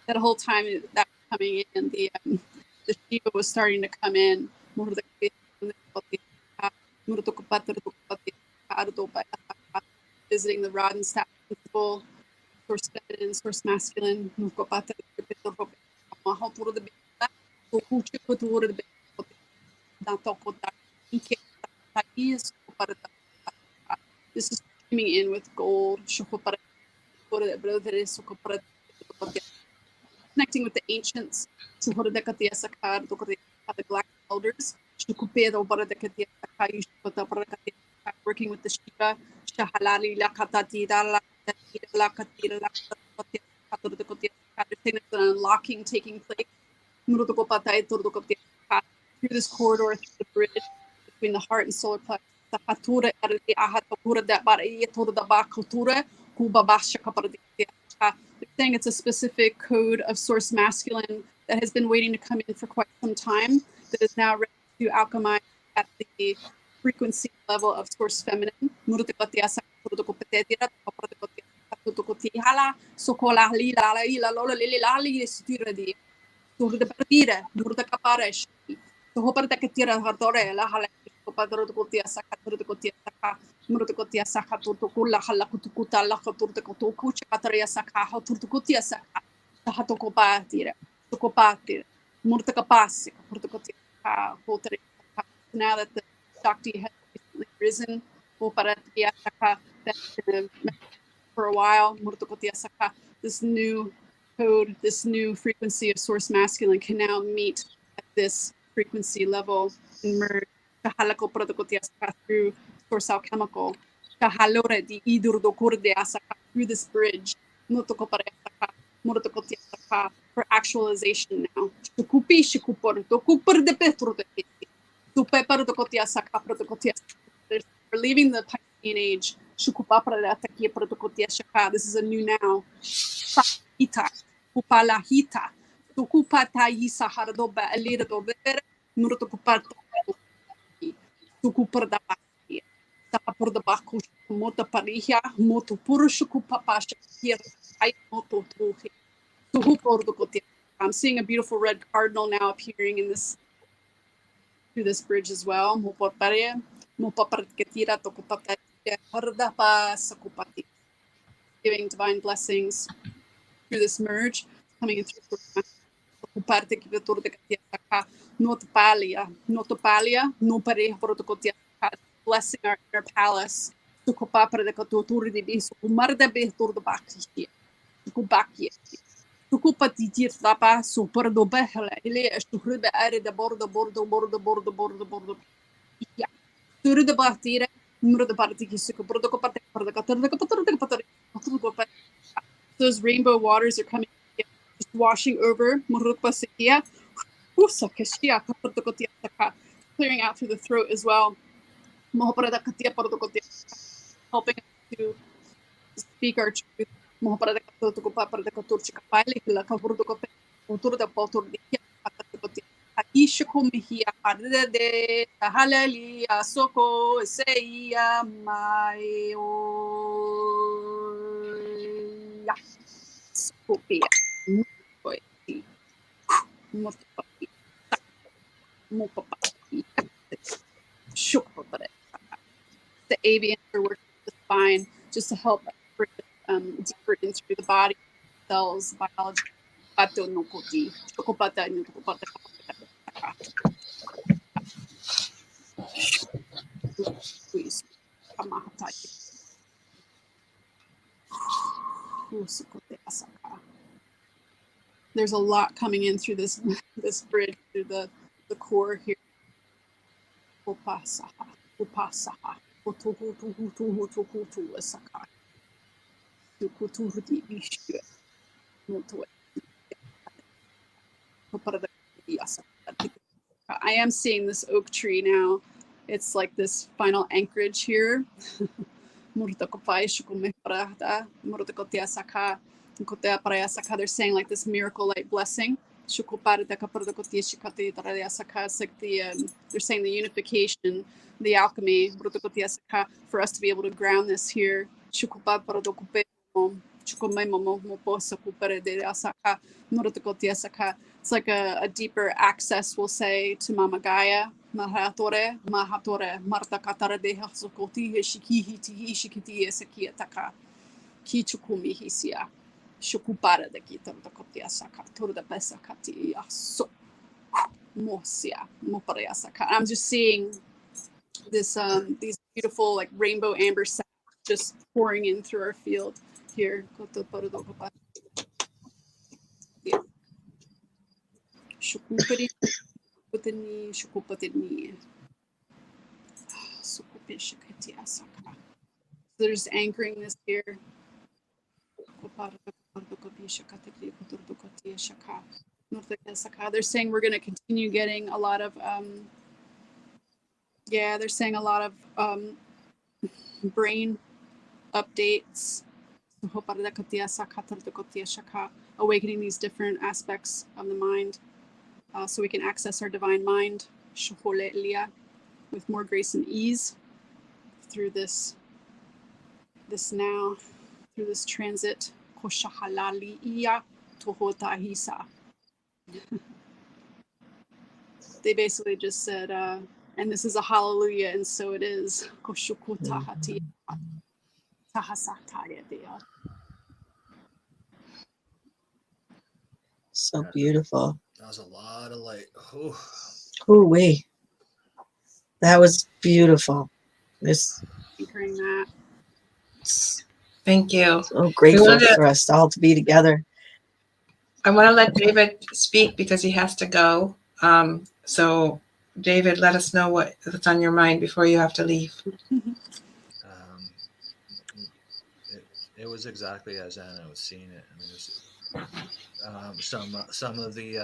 That whole time that was coming in, the Shiva was starting to come in. Visiting the rod and staff principle, source feminine, source masculine. This is streaming in with gold. Connecting with the ancients, the black elders, working with the Shiva, unlocking taking place through this corridor, through the bridge between the heart and solar plexus. They're saying it's a specific code of source masculine that has been waiting to come in for quite some time, that is now ready to alchemize at the frequency level of source feminine. Now that the Shakti has recently risen for a while, this new code, this new frequency of source masculine can now meet at this frequency level and merge through source alchemical through this bridge for actualization now. We're leaving the Piscean age. This is a new now. I'm seeing a beautiful red cardinal now appearing in this through this bridge as well. Giving divine blessings through this merge, coming in through blessing our inner palace. Titir tapa super do behla ile shuhrbe are de bordo ya suru de bahtire mur de parti ki suko bordo ko parte those rainbow waters are coming just washing over murukpa sikia clearing out through the throat as well, helping us to speak our truth. Soko seia mai Scopia. The avians are working with the spine just to help bring deeper into the body, cells, biology. There's a lot coming in through this bridge, through the core here. I am seeing this oak tree now. It's like this final anchorage here. They're saying like this miracle light blessing. It's like they're saying the unification, the alchemy, for us to be able to ground this here. It's like a deeper access, we'll say, to Mama Gaia. Mahatore, Marta Katara de Hasokoti, Shikihi, Shikiti, Sakia Taka, Kichukumi Hisia, Shukupara de Kita, the Kotia Saka, Tur the Pesakati, so Mosia, Moparea Saka. I'm just seeing this these beautiful like rainbow amber sacs just pouring in through our field here. Shukupari Shukupatini. So they're just anchoring this here. They're saying we're going to continue getting a lot of they're saying a lot of brain updates, awakening these different aspects of the mind, so we can access our divine mind with more grace and ease through this now, through this transit. They basically just said, and this is a hallelujah, and so it is. So beautiful. That was a lot of light. Oh, wait. That was beautiful. Anchoring that. Thank you. So grateful for us all to be together. I want to let David speak because he has to go. So, David, let us know what's on your mind before you have to leave. It was exactly as Anna was seeing it. I mean, it was, some of the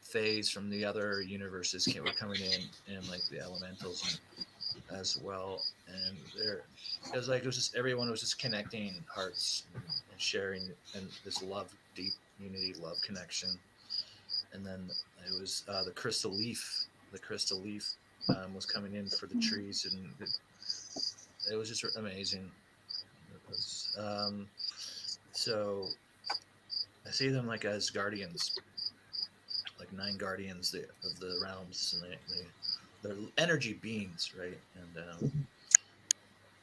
phase from the other universes were coming in, and like the elementals as well. And it was just everyone was just connecting hearts and sharing and this love, deep unity, love connection. And then it was the crystal leaf. The crystal leaf was coming in for the trees, and it was just amazing. So I see them like as guardians, like 9 guardians of the realms, and they're energy beings, right?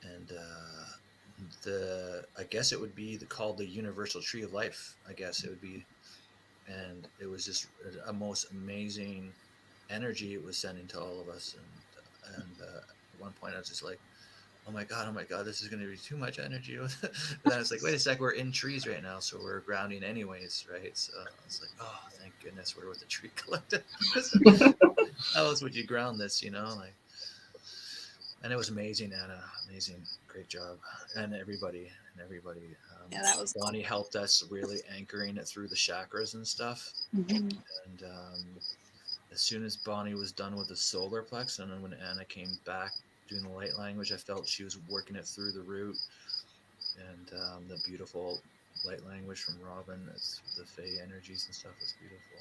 And the I guess it would be called the universal tree of life. I guess it would be, and it was just a most amazing energy it was sending to all of us. And at one point I was just like, oh my god, this is going to be too much energy. And then it's like, wait a sec, we're in trees right now, so we're grounding anyways, right? So it's like, oh, thank goodness we're with the tree collective. How else would you ground this, like? And it was amazing, Anna. Amazing, great job, and everybody. Yeah, that was Bonnie helped us really anchoring it through the chakras and stuff. Mhm. And as soon as Bonnie was done with the solar plex, and then when Anna came back doing the light language, I felt she was working it through the root, and the beautiful light language from Robin. It's the Fey energies and stuff was beautiful.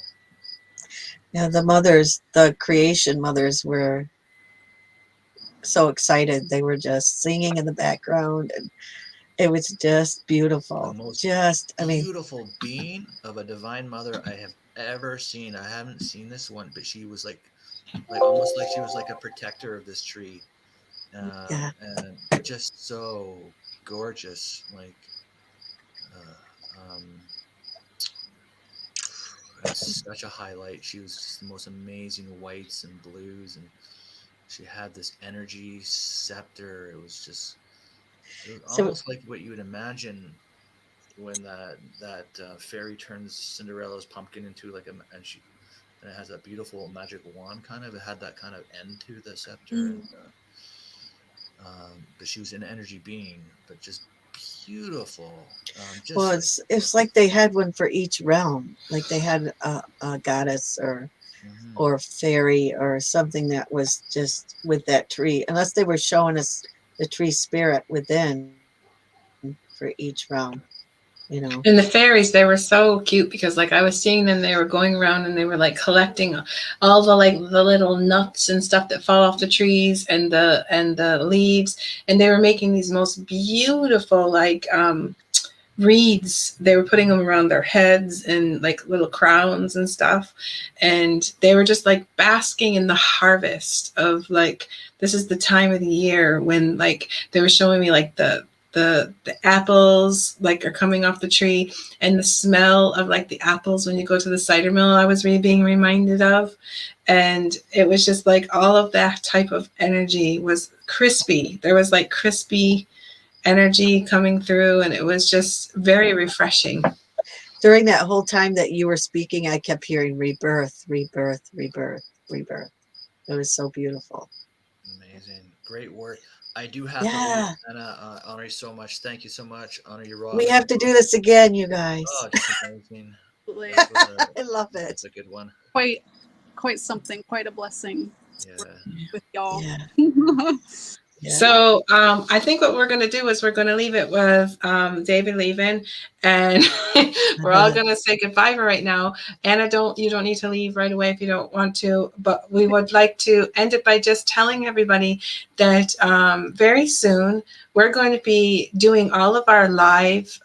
Yeah, the creation mothers were so excited. They were just singing in the background, and it was just beautiful. The most I mean, beautiful being of a divine mother I have ever seen. I haven't seen this one, but she was like almost like she was like a protector of this tree, yeah. and just so gorgeous. Like, it's such a highlight. She was just the most amazing whites and blues, and she had this energy scepter. It was So almost like what you would imagine when that fairy turns Cinderella's pumpkin into like and it has that beautiful magic wand kind of. It had that kind of end to the scepter, and but she was an energy being, but just beautiful. well, it's like they had one for each realm. Like they had a goddess or fairy or something that was just with that tree. Unless they were showing us the tree spirit within for each realm. And the fairies, they were so cute because like I was seeing them, they were going around and they were like collecting all the like the little nuts and stuff that fall off the trees and the leaves, and they were making these most beautiful like wreaths. They were putting them around their heads and like little crowns and stuff, and they were just like basking in the harvest of like, this is the time of the year when like they were showing me like the apples like are coming off the tree, and the smell of like the apples when you go to the cider mill I was being reminded of. And it was just like all of that type of energy was crispy. There was like crispy energy coming through, and it was just very refreshing. During that whole time that you were speaking, I kept hearing rebirth, rebirth, rebirth, rebirth. It was so beautiful. Amazing, great work. I do have to leave, Yeah. Anna. Honor you so much. Thank you so much. Honor you, We Robin. have to do this again, you guys. Oh, just amazing. Absolutely. I love it. It's a good one. Quite something, quite a blessing Yeah. with y'all. Yeah. Yeah. So I think what we're going to do is we're going to leave it with David leaving, and we're all going to say goodbye for right now. Anna, you don't need to leave right away if you don't want to, but we would like to end it by just telling everybody that very soon we're going to be doing all of our live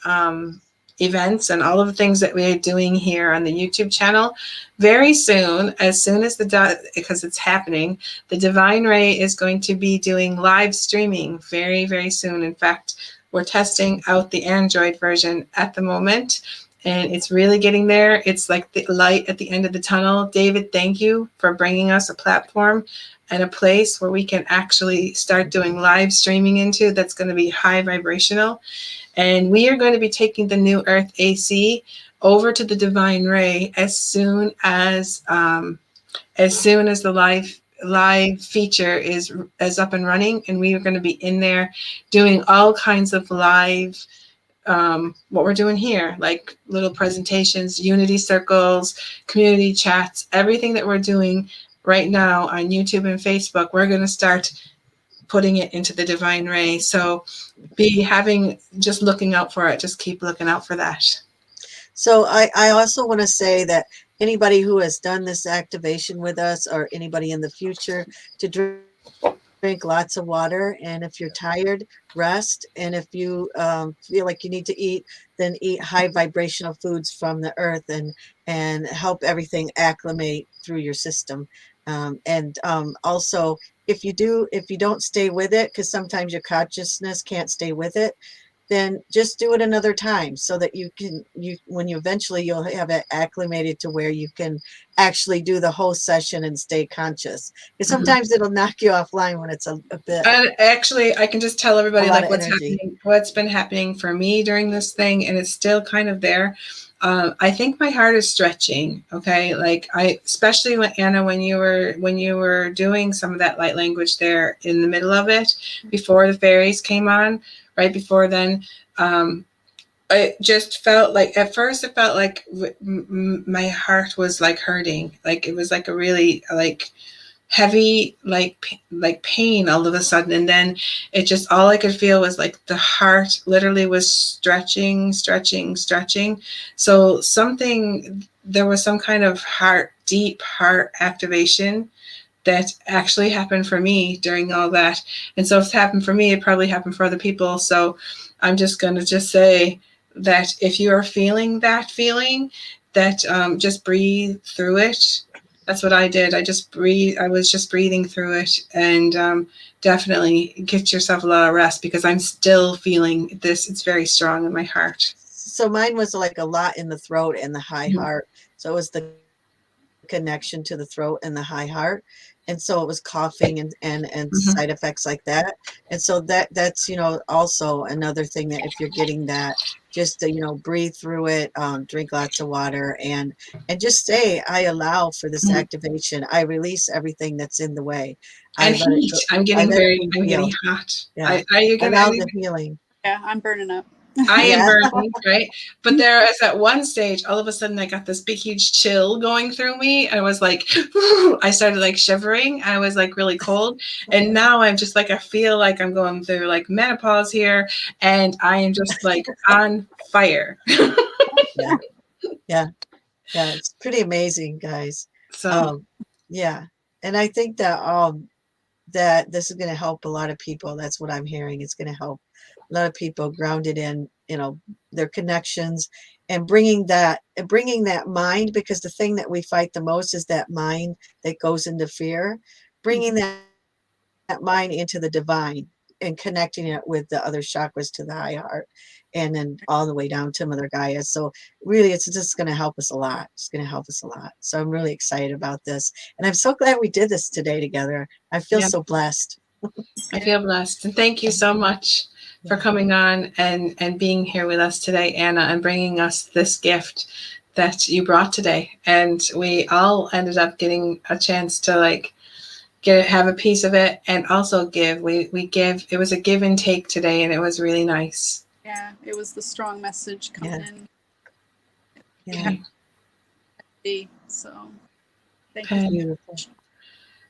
events and all of the things that we're doing here on the YouTube channel very soon, as because it's happening. The Divine Ray is going to be doing live streaming very, very soon. In fact, we're testing out the Android version at the moment, and it's really getting there. It's like the light at the end of the tunnel. David, thank you for bringing us a platform and a place where we can actually start doing live streaming into that's going to be high vibrational. And we are going to be taking the New Earth AC over to the Divine Ray as soon as the live feature is up and running, and we are going to be in there doing all kinds of live what we're doing here, like little presentations, unity circles, community chats, everything that we're doing right now on YouTube and Facebook. We're going to start putting it into the Divine Ray. So just looking out for it. Just keep looking out for that. So I also want to say that anybody who has done this activation with us, or anybody in the future, to drink lots of water. And if you're tired, rest. And if you feel like you need to eat, then eat high vibrational foods from the earth and help everything acclimate through your system. And also, if you don't stay with it, because sometimes your consciousness can't stay with it, then just do it another time, so that when you eventually you'll have it acclimated to where you can actually do the whole session and stay conscious. Because sometimes it'll knock you offline when it's a bit. And actually, I can just tell everybody like what's energy. happening, what's been happening for me during this thing, and it's still kind of there. I think my heart is stretching. Okay, like especially when Anna, when you were doing some of that light language there in the middle of it, before the fairies came on, right before then, it just felt like, at first it felt like my heart was like hurting, like it was like a really like heavy like pain all of a sudden, and then it just, all I could feel was like the heart literally was stretching. So there was some kind of deep heart activation that actually happened for me during all that. And so if it happened for me, it probably happened for other people. So I'm just going to just say that if you are feeling that feeling, that just breathe through it. That's what I did. I was just breathing through it, and definitely get yourself a lot of rest, because I'm still feeling this. It's very strong in my heart. So mine was like a lot in the throat and the high heart. So it was the connection to the throat and the high heart. And so it was coughing and side effects like that. And so that's, also another thing, that if you're getting that, just to, breathe through it, drink lots of water, and just say, I allow for this activation. I release everything that's in the way. And heat. I'm getting hot. Yeah. You allow the healing. Yeah, I'm burning up. I am burning, right? But there is at one stage, all of a sudden I got this big, huge chill going through me. I was like, I started like shivering. I was like really cold. And now I'm just like, I feel like I'm going through like menopause here, and I am just like on fire. Yeah. It's pretty amazing, guys. So, yeah. And I think that this is going to help a lot of people. That's what I'm hearing. It's going to help a lot of people grounded in, their connections, and bringing that mind, because the thing that we fight the most is that mind that goes into fear, bringing that mind into the divine and connecting it with the other chakras to the high heart, and then all the way down to Mother Gaia. So really, it's just going to help us a lot. It's going to help us a lot. So I'm really excited about this. And I'm so glad we did this today together. I feel so blessed. I feel blessed. And thank you so much for coming on and being here with us today, Anna, and bringing us this gift that you brought today. And we all ended up getting a chance to like have a piece of it, and also give. We give. It was a give and take today, and it was really nice. Yeah, it was the strong message coming in. Yeah. So thank you.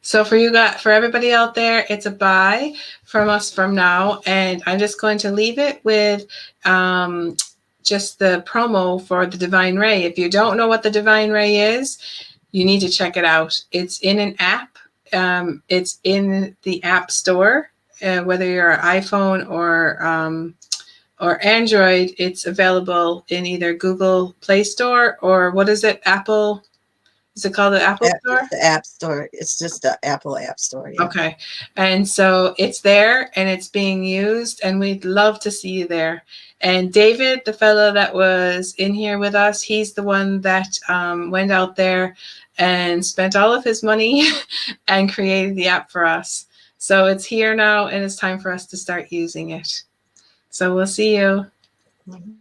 So for everybody out there, it's a bye from us from now, and I'm just going to leave it with just the promo for the Divine Ray. If you don't know what the Divine Ray is, you need to check it out. It's in an app. It's in the App Store, whether you're an iPhone or Android. It's available in either Google Play Store or what is it? Apple. Is it called the Apple Store? The App Store. It's just the Apple App Store. Yeah. Okay. And so it's there and it's being used, and we'd love to see you there. And David, the fellow that was in here with us, he's the one that went out there and spent all of his money and created the app for us. So it's here now, and it's time for us to start using it. So we'll see you. Mm-hmm.